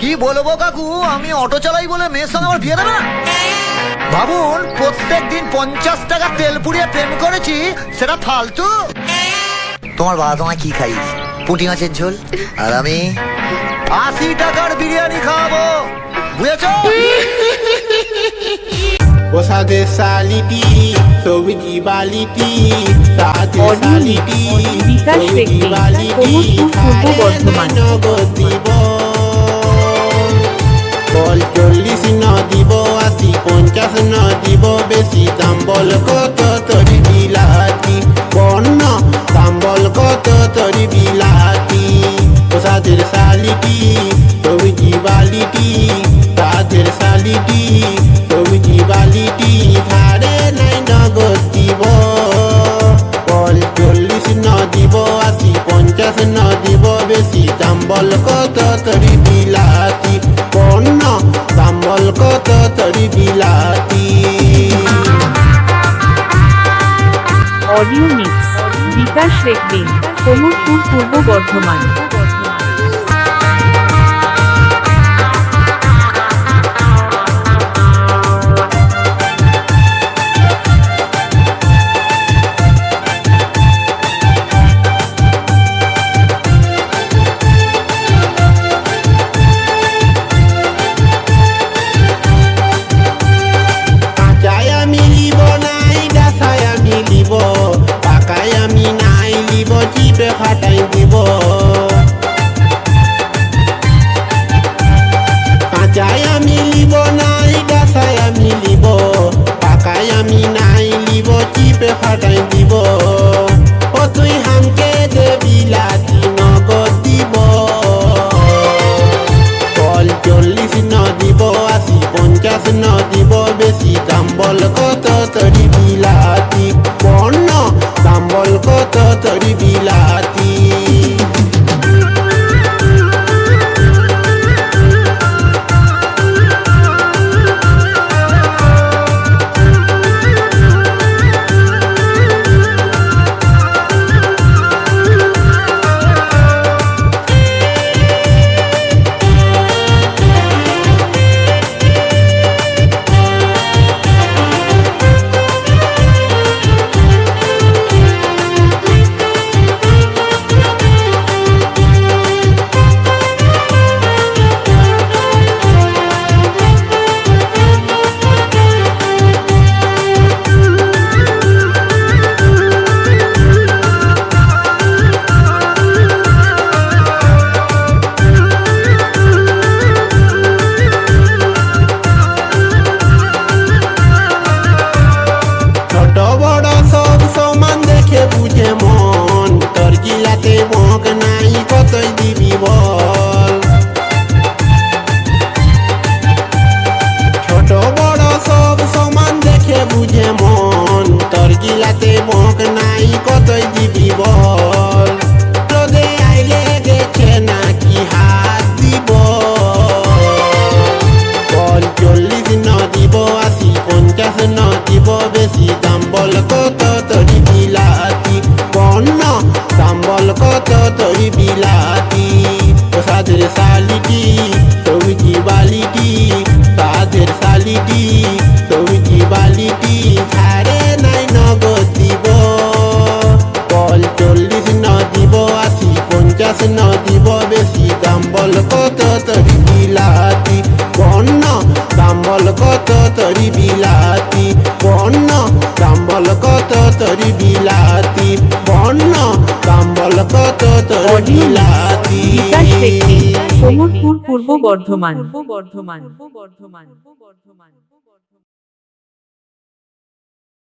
কি বলবো কাকু, আমি অটো চালাই বলে মেয়ের সঙ্গে আমার বিয়ে দেবে না? ভাবুন, প্রত্যেক দিন 50 টাকা তেল পুড়িয়ে প্রেম করেছি, সেটা ফালতু? তোমার বাবা তোমায় কি খাইয়েছে? পুঁটি মাছের ঝোল, আর আমি 80 টাকার বিরিয়ানি খাওয়াবো, বুঝেছো? ওসাদে সালিটি সবজি বালিটি সাদে সালিটি সবজি বালিটি নগদ দিব বল 40 ন দিব 80 50 ন দিব বেশি দাম বল কত তরি বিলাতি বন্য দাম বল কত তরি বিলাতি ওসাদের সালিটি সবজি বালিটি সাদের সালিটি সবজি বালিটি ধারে নাই নগদ দিব বল 40 ন দিব 80 50 ন দিব বেশি দাম বল কত তরি বিলাতি বন্য দাম বল কত তরি বিলাতি অডিও মিক্স বিকাশ রেকর্ডিং কোমরপুর পূর্ব বর্ধমান। ফাটাই দিব কাঁচাই আমি লিব নাই ডাসাই আমি লিব পাকাই আমি নাই লিব চিপে ফাটাই দিব ও তুই হামকে দে বিলাতি নগদ দিব বল 40 ন দিব 80 50 ন দিব বেশি দাম বল কত তরি বিলাতি বন্য দাম বল কত তরি বিলাতি বুঝে মন তোর গিলাতে মক নাই কতই দিবি বল ছোট বড় সব সমান দেখে বুঝে মন তোর গিলাতে মক নাই কতই দিবি বল রোদে আইলে গেছে নাকি হাত দিব বল 40 ন দিব 80 50 ন দিব বেশি দাম বল কত তরি বিলাতি বন্য দাম বল কত তরি বিলাতি ওসাদের সালিটি সবজি বালিটি সাদের সালিটি সবজি বালিটি ধারে নাই নগদ দিব বল 40 ন দিব 80 50 ন দিব বেশি দাম বল কত তরি বিলাতি বন্য দাম বল কত তরি বিলাতি বন্য দাম বল কত তরি বিলাতি বন্য দাম বল কত তরি বিলাতি বিকাশ রেকর্ডিং কোমরপুর পূর্ব বর্ধমান।